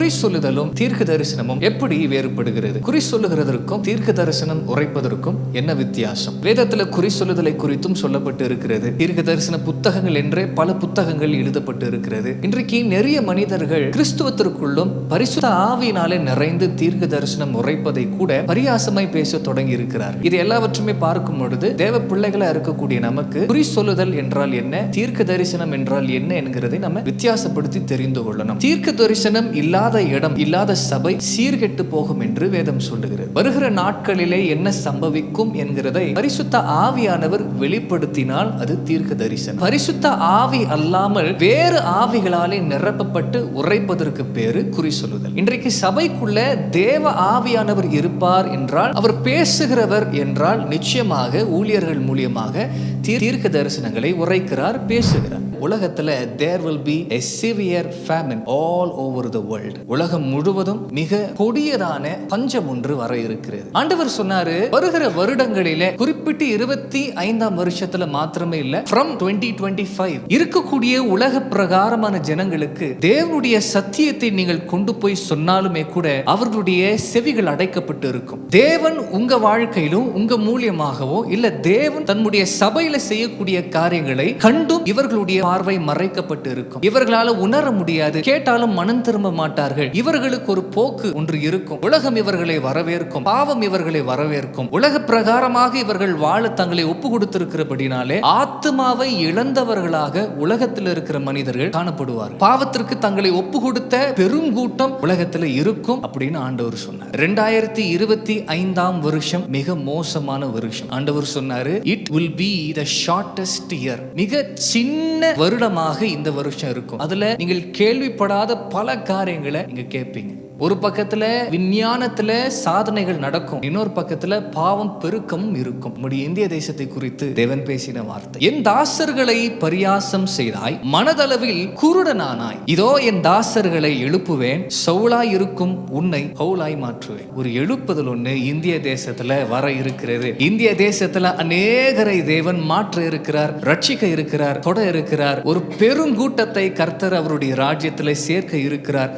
குறி சொல்லுதலும் தீர்க்க தரிசனமும் எப்படி வேறுபடுகிறது? குறி சொல்லுகிறதற்கும் தீர்க்க தரிசனம் உரைப்பதற்கும் என்ன வித்தியாசம்? வேதத்துல குறி சொல்லுதலை குறித்தும் சொல்லப்பட்டு இருக்கிறது. தீர்க்க தரிசன புத்தகங்கள் என்றே பல புத்தகங்கள் எழுதப்பட்டு இருக்கிறது. இன்றைக்கு நிறைய மனிதர்கள் கிறிஸ்துவத்திற்குள்ளும் பரிசுத்த ஆவியினாலே நிறைந்து தீர்க்க தரிசனம் உரைப்பதை கூட பரியாசமாய் பேச தொடங்கி இருக்கிறார். இது எல்லாவற்றுமே பார்க்கும் பொழுது தேவ பிள்ளைகளா இருக்கக்கூடிய நமக்கு குறி சொல்லுதல் என்றால் என்ன, தீர்க்க தரிசனம் என்றால் என்ன என்கிறதை நம்ம வித்தியாசப்படுத்தி தெரிந்து கொள்ளணும். தீர்க்க தரிசனம் இல்லாத இடம், இல்லாத சபை சீர்கெட்டு போகும் என்று வேதம் சொல்லுகிறது. வருகிற நாட்களிலே என்ன சம்பவிக்கும் என்கிறதை பரிசுத்த ஆவியானவர் வெளிப்படுத்தினால் அது தீர்க்க தரிசனம். பரிசுத்த ஆவி அல்லாமல் வேறு ஆவிகளாலே நிரப்பப்பட்டு உரைப்பதற்கு பேரு குறி சொல்லுதல். இன்றைக்கு சபைக்குள்ள தேவ ஆவியானவர் இருப்பார் என்றால், அவர் பேசுகிறவர் என்றால் நிச்சயமாக ஊழியர்கள் மூலியமாக தீர்க்க தரிசனங்களை உரைக்கிறார், பேசுகிறார். உலகத்துல there will be a severe famine all over the world. உலகம் முழுவதும் மிக கொடியதான பஞ்சம் ஒன்று வர இருக்கிறது. ஆண்டவர் சொன்னாரு, வருகிற வருடங்களிலே குறிப்பிட்டு 25ஆம் வருஷத்துல மாத்திரமே இல்ல, from 2025 இருக்கக்கூடிய உலக பிரகாரமான ஜனங்களுக்கு தேவனுடைய சத்தியத்தை நீங்கள் கொண்டு போய் சொன்னாலுமே கூட அவர்களுடைய செவிகள் அடைக்கப்பட்டு இருக்கும். தேவன் உங்க வாழ்க்கையிலும் உங்க மூலியமாகவோ இல்ல தேவன் தன்னுடைய சபையில செய்யக்கூடிய காரியங்களை கண்டும் இவர்களுடைய பார்வை மறைக்கப்பட்டு இருக்கும். இவர்களால உணர முடியாது, கேட்டாலும் மனம் திரும்ப மாட்டார்கள். இவர்களுக்கு ஒரு போக்கு ஒன்று இருக்கும். உலகம் இவர்களை வரவேற்கும், பாவம் இவர்களை வரவேற்கும். உலக பிரகாரமாக இவர்கள் வாழ தங்களை ஒப்பு கொடுத்திருக்கிறபடினாலே ஆத்மாவை இழந்தவர்களாக உலகத்தில் இருக்கிற மனிதர்கள் காணப்படுவார். பாவத்திற்கு தங்களை ஒப்பு கொடுத்த பெருங்கூட்டம் உலகத்தில் இருக்கும் அப்படின்னு ஆண்டவர் சொன்னார். 2025ஆம் வருஷம் மிக மோசமான வருஷம். ஆண்டவர் சொன்னாரு, it will be the shortest year. மிக சின்ன வருடமாக இந்த வருஷம் இருக்கும். அதுல நீங்கள் கேள்விப்படாத பல காரியங்களை நீங்க கேட்பீங்க. ஒரு பக்கத்துல விஞ்ஞானத்துல சாதனைகள் நடக்கும், இன்னொரு பக்கத்துல பாவம் பெருக்கமும் இருக்கும். நம்முடைய இந்திய தேசத்தை குறித்து தேவன் பேசின வார்த்தை, என் தாசர்களை பரியாசம் செய்தாய், மனதளவில் குருடனானாய். இதோ என் தாசர்களை எழுப்புவேன், சவுளாய் இருக்கும் உன்னை பவுலாய் மாற்றுவேன். ஒரு எழுப்புதல் ஒண்ணு இந்திய தேசத்துல வர இருக்கிறது. இந்திய தேசத்துல அநேகரை தேவன் மாற்ற இருக்கிறார், ரட்சிக்க இருக்கிறார், தொட இருக்கிறார். ஒரு பெருங்கூட்டத்தை கர்த்தர் அவருடைய ராஜ்யத்துல சேர்க்க இருக்கிறார்.